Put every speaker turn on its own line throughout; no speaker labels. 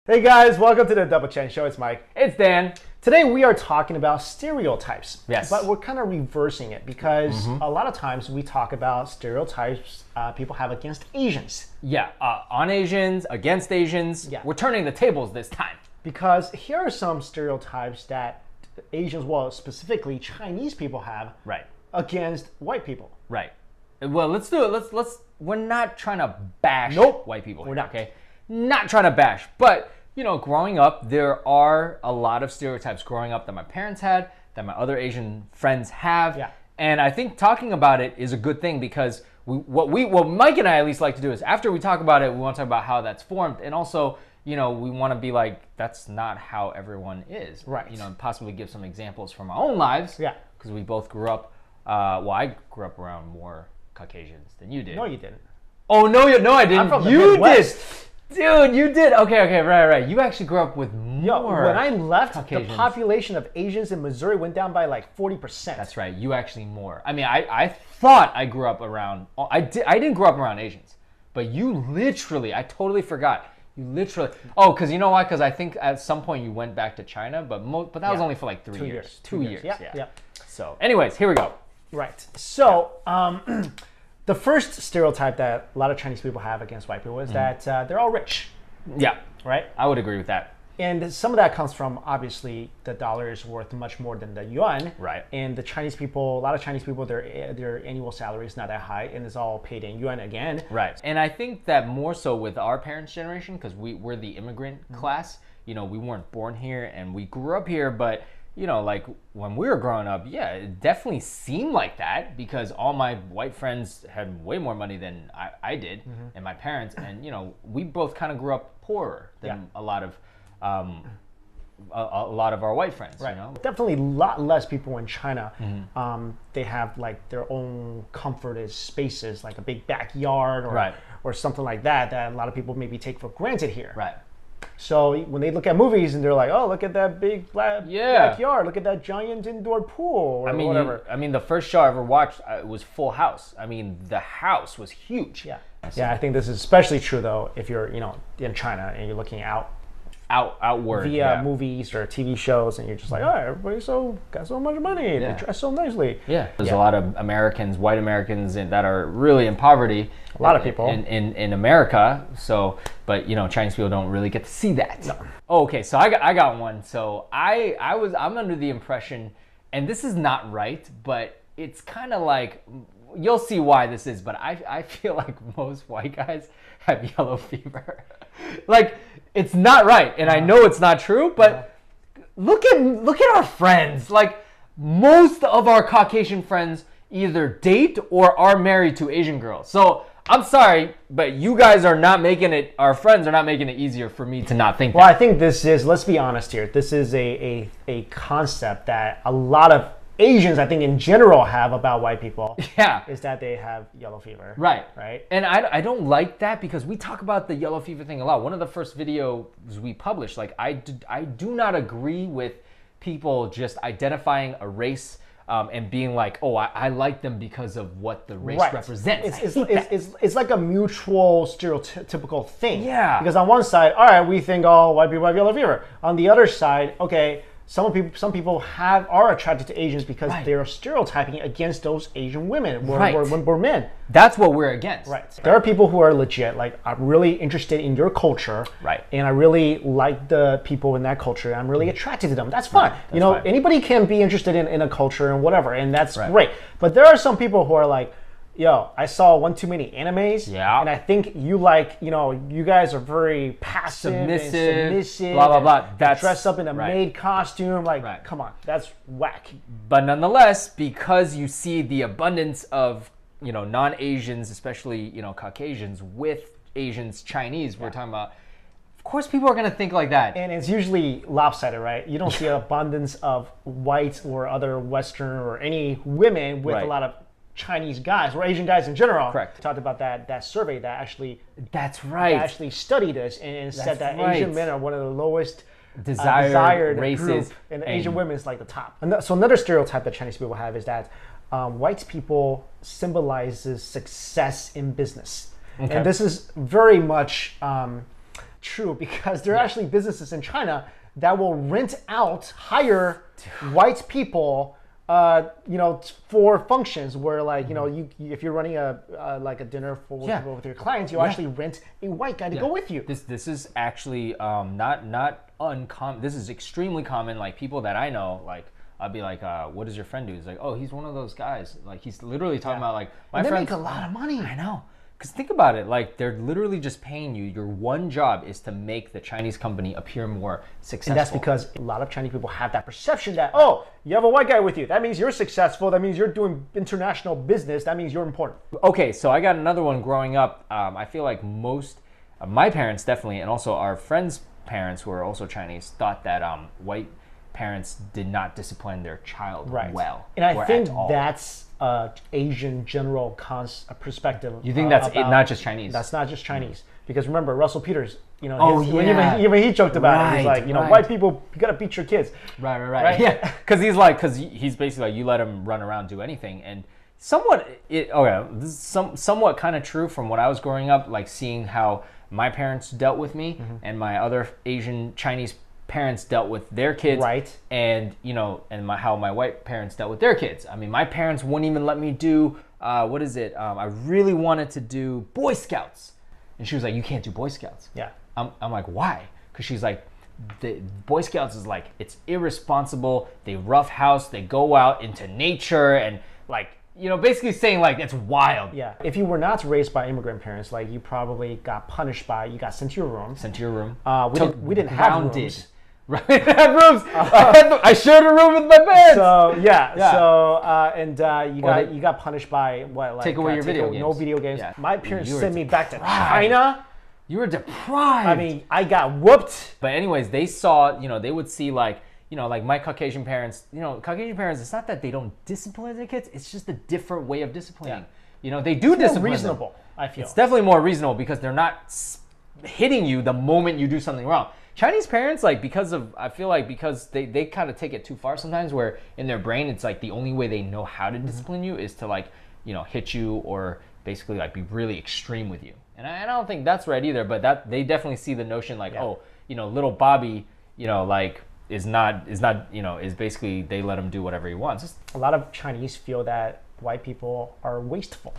Hey guys, welcome to the Double Chen Show. It's Mike.
It's Dan.
Today we are talking about stereotypes.
Yes.
But we're kind of reversing it because a lot of times we talk about stereotypes people have against Asians.
Yeah, on Asians, against Asians.
Yeah.
We're turning the tables this time.
Because here are some stereotypes that Asians, well, specifically Chinese people have
Right.
against white people.
Right. Well, let's do it. Let's. We're not trying to bash
Nope.
white people.
We're not.
Okay. Not trying to bash, but growing up, there are a lot of stereotypes growing up that my parents had, that my other Asian friends have.
Yeah.
And I think talking about it is a good thing because what Mike and I at least like to do is after we talk about it, we want to talk about how that's formed, and also we want to be like, that's not how everyone is.
Right.
And possibly give some examples from our own lives.
Yeah.
Because we both grew up. I grew up around more Caucasians than you did.
No, you didn't.
Oh no, I didn't.
I'm from the
You
Midwest.
did. Dude, you did. Okay, right. You actually grew up with more.
When I left,
Caucasians.
the population of Asians in Missouri went down by like 40%.
That's right. You actually more. I mean, I thought I grew up around. I didn't grow up around Asians, but you literally. I totally forgot. You literally. Oh, because you know why? Because I think at some point you went back to China, but that was only for like 3 years. 2 years.
Yeah.
So, anyways, here we go.
Right. So, the first stereotype that a lot of Chinese people have against white people is that they're all rich,
Yeah,
right?
I would agree with that.
And some of that comes from, obviously, the dollar is worth much more than the yuan.
Right.
And the Chinese people, a lot of Chinese people, their annual salary is not that high, and it's all paid in yuan again.
Right. And I think that more so with our parents' generation, because we're the immigrant class, we weren't born here and we grew up here, but like when we were growing up, yeah, it definitely seemed like that because all my white friends had way more money than I did, and my parents, and we both kind of grew up poorer than a lot of our white friends.
Right. Definitely a lot less people in China. They have like their own comforted spaces, like a big backyard or something like that a lot of people maybe take for granted here.
Right.
So when they look at movies and they're like, oh, look at that big backyard, look at that giant indoor pool or whatever.
The first show I ever watched was Full House. I mean, the house was huge.
Yeah. Yeah, I think this is especially true though if you're, in China and you're looking outward via movies or TV shows, and you're just like, oh, everybody's got so much money, they dress so nicely.
Yeah, there's a lot of white Americans that are really in poverty.
A lot of people
in America. So, but Chinese people don't really get to see that.
No.
Oh, okay, so I got one. So I'm under the impression, and this is not right, but it's kind of like, you'll see why this is, but I feel like most white guys have yellow fever. Like, it's not right, and I know it's not true, but look at our friends. Like, most of our Caucasian friends either date or are married to Asian girls. So I'm sorry, but you guys are not making it, our friends are not making it easier for me to not think
Well,
that.
I think this is, let's be honest here, this is a concept that a lot of Asians, I think in general, have about white people.
Yeah.
Is that they have yellow fever.
Right.
Right.
And I don't like that because we talk about the yellow fever thing a lot. One of the first videos we published, like I do not agree with people just identifying a race and being like, oh, I like them because of what the race represents.
It's like a mutual stereotypical thing.
Yeah.
Because on one side, all right, we think all white people have yellow fever. On the other side, okay, some people are attracted to Asians because they're stereotyping against those Asian women or men.
That's what we're against.
Right. There are people who are legit, like, I'm really interested in your culture.
Right.
And I really like the people in that culture. I'm really attracted to them. That's fine.
That's fine.
Anybody can be interested in a culture and whatever, and that's great. But there are some people who are like, yo, I saw one too many animes, and I think you you guys are very passive, submissive,
blah, blah, blah.
That's dressed up in a maid costume. Like, come on, that's whack.
But nonetheless, because you see the abundance of, non-Asians, especially, Caucasians with Asians, Chinese, we're talking about, of course people are going to think like that.
And it's usually lopsided, right? You don't see an abundance of white or other Western or any women with a lot of Chinese guys or Asian guys in general.
Correct.
Talked about that survey that actually studied this and said that Asian men are one of the lowest desired races, group, and Asian women is like the top. And so another stereotype that Chinese people have is that white people symbolizes success in business. Okay. And this is very much true, because there are actually businesses in China that will hire white people, for functions where, like, if you're running a dinner with your clients, you actually rent a white guy to go with you.
This is actually not uncommon. This is extremely common. Like, people that I know, like, I'll be like, what does your friend do? He's like, oh, he's one of those guys. Like, he's literally talking about, like,
my friends. They make a lot of money.
I know. Because think about it, like, they're literally just paying you. Your one job is to make the Chinese company appear more successful.
And that's because a lot of Chinese people have that perception that, oh, you have a white guy with you. That means you're successful. That means you're doing international business. That means you're important.
Okay, so I got another one growing up. I feel like most of my parents definitely, and also our friends' parents who are also Chinese, thought that white parents did not discipline their child well.
And I think that's Asian general perspective.
You think that's not just Chinese?
That's not just Chinese. Because remember, Russell Peters, even he joked about it. He's like, white people, you gotta beat your kids.
Right. Yeah, because he's basically like, you let him run around, do anything. And somewhat, this is somewhat kind of true from when I was growing up, like seeing how my parents dealt with me and my other Asian Chinese parents dealt with their kids, and how my white parents dealt with their kids. I mean, my parents wouldn't even let me do I really wanted to do Boy Scouts, and she was like, you can't do Boy Scouts. I'm like, why? Because she's like, the Boy Scouts is like, it's irresponsible, they roughhouse, they go out into nature, and like, basically saying like it's wild.
Yeah. If you were not raised by immigrant parents, like, you probably got punished you got sent to your room. We didn't have rooms.
Right, I had rooms. I shared a room with my parents.
So you got punished by what? Like,
take away your video games.
No video games. Yeah. My parents sent me back to China.
You were deprived.
I mean, I got whooped.
But anyways, they saw, they would see like my Caucasian parents. Caucasian parents. It's not that they don't discipline their kids. It's just a different way of disciplining.
Yeah.
They do discipline.
More reasonable, I feel.
It's definitely more reasonable because they're not hitting you the moment you do something wrong. Chinese parents, like, because they kind of take it too far sometimes, where in their brain it's like the only way they know how to discipline you is to, like, hit you or basically like be really extreme with you. And I don't think that's right either, but that they definitely see the notion like, little Bobby, is basically they let him do whatever he wants.
A lot of Chinese feel that white people are wasteful.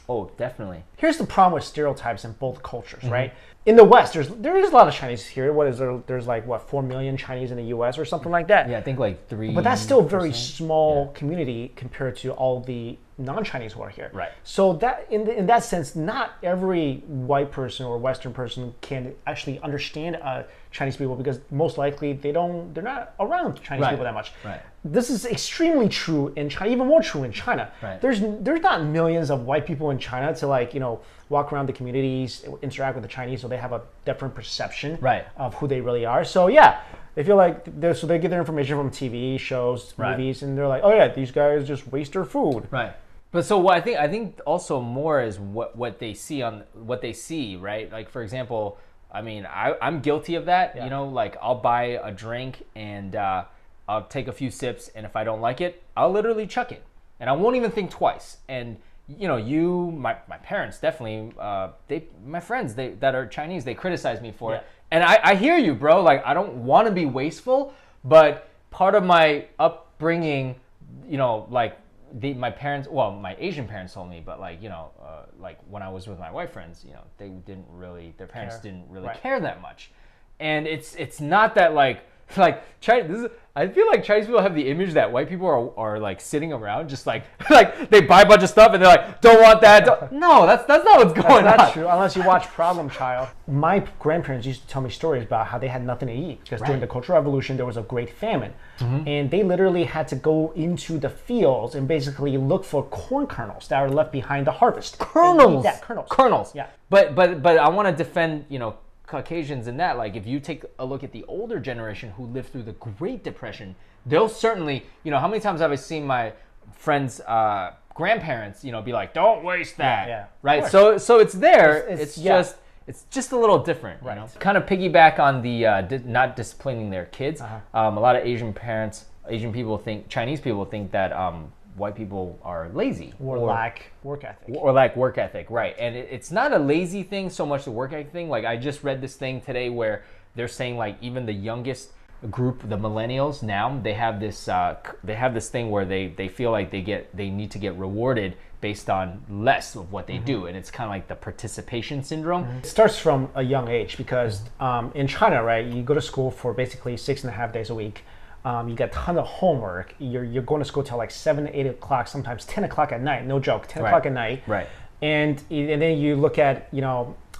Oh, definitely.
Here's the problem with stereotypes in both cultures, right? In the West, there is a lot of Chinese here. What is there? There's like 4 million Chinese in the U.S. or something like that.
Yeah, I think like 3.
But that's still a very small community compared to all the non-Chinese who are here.
Right.
So that in that sense, not every white person or Western person can actually understand Chinese people because most likely they're not around Chinese people that much.
Right.
This is extremely true in China, even more true in China.
Right.
There's not millions of white people in China to walk around the communities, interact with the Chinese, so they have a different perception of who they really are. So they feel like they get their information from TV shows, movies, and they're like, oh yeah, these guys just waste their food.
Right. But so what I think also more is what they see, right? Like, for example, I mean, I'm guilty of that.
Yeah.
Like, I'll buy a drink and I'll take a few sips, and if I don't like it, I'll literally chuck it, and I won't even think twice. And my parents definitely, my friends that are Chinese, they criticize me for it, and I hear you, bro. Like, I don't want to be wasteful, but part of my upbringing, my Asian parents told me, but like when I was with my white friends, their parents didn't really care that much, and it's not that like I feel like Chinese people have the image that white people are like sitting around just like they buy a bunch of stuff and they're like, don't want that. No, that's not what's going on.
That's not true unless you watch Problem Child. My grandparents used to tell me stories about how they had nothing to eat because during the Cultural Revolution there was a great famine, and they literally had to go into the fields and basically look for corn kernels that are left behind the harvest.
Kernels.
Yeah.
But I want to defend Caucasians in that, like, if you take a look at the older generation who lived through the Great Depression, they'll certainly, how many times have I seen my friends' grandparents, be like, don't waste that, right? So it's there. It's just a little different, Kind of piggyback on the not disciplining their kids. A lot of Chinese people think that white people are lazy
or lack work ethic.
Or lack work ethic, right? And it's not a lazy thing so much the work ethic thing. Like I just read this thing today where they're saying like even the youngest group, the millennials now, they have this thing where they feel like they need to get rewarded based on less of what they do, and it's kind of like the participation syndrome.
It starts from a young age because in China, right, you go to school for basically 6.5 days a week. You get a ton of homework. You're going to school till like 7, 8 o'clock, sometimes 10 o'clock at night. No joke, 10 o'clock at night.
Right.
And then you look at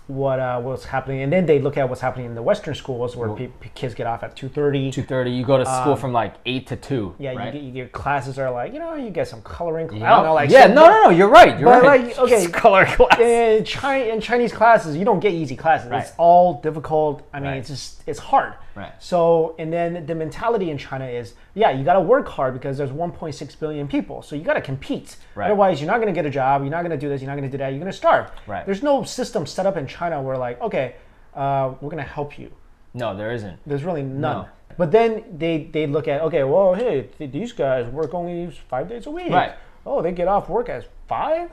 what's happening, and then they look at what's happening in the Western schools where kids get off at 2:30.
2:30. You go to school from like 8 to 2.
Yeah,
right?
your classes are like you get some coloring.
Yep.
I don't know, like
no, you're right. You're right.
Like, okay,
color class.
In Chinese classes, you don't get easy classes.
Right.
It's all difficult. I mean, it's hard.
Right.
So, and then the mentality in China is, you got to work hard because there's 1.6 billion people. So you got to compete.
Right.
Otherwise, you're not going to get a job. You're not going to do this. You're not going to do that. You're going to starve.
Right.
There's no system set up in China where like, okay, we're going to help you.
No, there isn't.
There's really none.
No.
But then they look at, okay, well, hey, these guys work only 5 days a week.
Right.
Oh, they get off work at 5?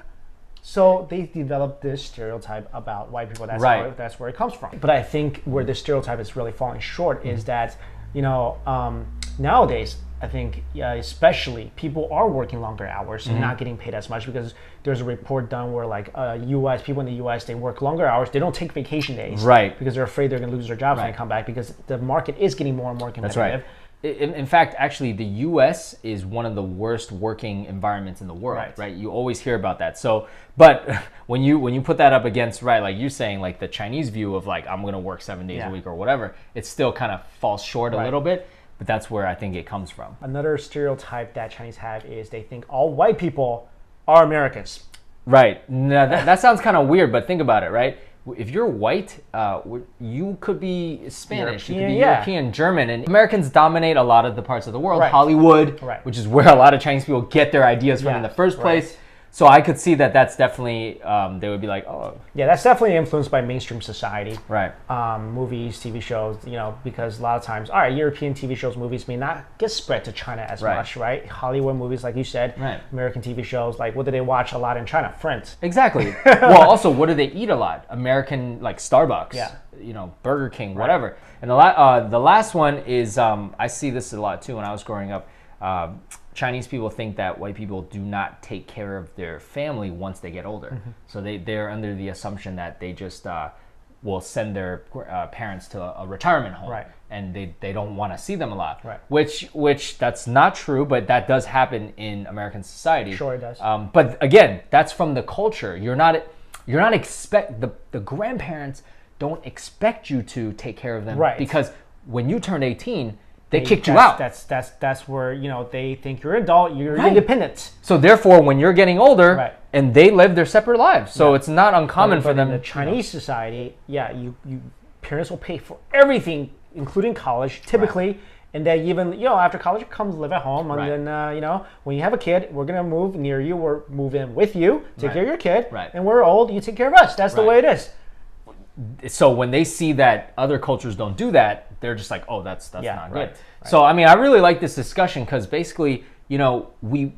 So they developed this stereotype about white people. That's where it comes from. But I think where this stereotype is really falling short is that, nowadays, I think especially people are working longer hours and not getting paid as much because there's a report done where like people in the U.S. they work longer hours. They don't take vacation days,
right? Because
they're afraid they're going to lose their jobs when they come back because the market is getting more and more competitive.
That's right. In fact, actually, the U.S. is one of the worst working environments in the world, right? You always hear about that. So, but when you put that up against, right, like you're saying, like the Chinese view of like I'm going to work 7 days a week or whatever, it still kind of falls short a little bit. But that's where I think it comes from.
Another stereotype that Chinese have is they think all white people are Americans.
Right. Now, that sounds kind of weird, but think about it, right? If you're white, you could be Spanish, you could be European, German, and Americans dominate a lot of the parts of the world. Hollywood, which is where a lot of Chinese people get their ideas from in the first place. So I could see that that's definitely, they would be like, oh.
Yeah, that's definitely influenced by mainstream society.
Right.
Movies, TV shows, because a lot of times, all right, European TV shows, movies may not get spread to China as much, right? Hollywood movies, like you said, American TV shows, like what do they watch a lot in China? Friends.
Exactly. Well, also, what do they eat a lot? American, like Starbucks, Burger King, whatever. And the last one is, I see this a lot too when I was growing up. Chinese people think that white people do not take care of their family once they get older. So they're under the assumption that they just will send their parents to a retirement home, and they don't want to see them a lot. Which that's not true, but that does happen in American society.
Sure, it does.
But again, that's from the culture. You're not the grandparents don't expect you to take care of them, because when you turned 18. They kicked you out.
That's where they think you're an adult, you're independent.
So therefore, when you're getting older, and they live their separate lives, so it's not uncommon for them.
In the Chinese society, you parents will pay for everything, including college, typically, and then even after college comes live at home, and then when you have a kid, we're gonna move near you, or move in with you, take care of your kid, and we're old, you take care of us. That's the way it is.
So when they see that other cultures don't do that, they're just like, oh, that's not good. So I mean, I really like this discussion because basically, we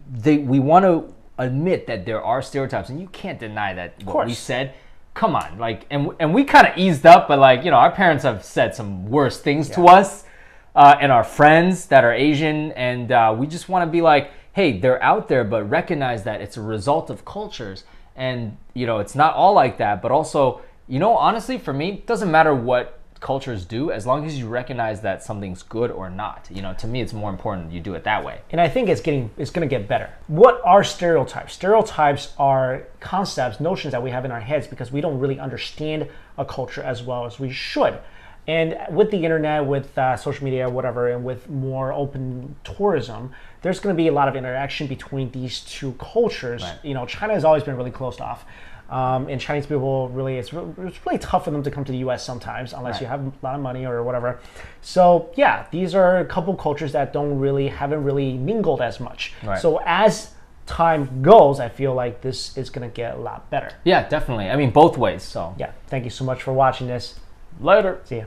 want to admit that there are stereotypes, and you can't deny that what we said. Come on, like, and we kind of eased up, but like, our parents have said some worse things to us, and our friends that are Asian, and we just want to be like, hey, they're out there, but recognize that it's a result of cultures, and it's not all like that, but also. Honestly, for me, it doesn't matter what cultures do as long as you recognize that something's good or not. To me, it's more important you do it that way.
And I think it's going to get better. What are stereotypes? Stereotypes are concepts, notions that we have in our heads because we don't really understand a culture as well as we should. And with the internet, with social media, whatever, and with more open tourism, there's going to be a lot of interaction between these two cultures. China has always been really closed off. And Chinese people really, it's really tough for them to come to the U.S. sometimes, unless you have a lot of money or whatever. So these are a couple cultures that haven't really mingled as much. So as time goes, I feel like this is going to get a lot better.
Yeah, definitely. I mean, both ways. So
thank you so much for watching this.
Later.
See ya.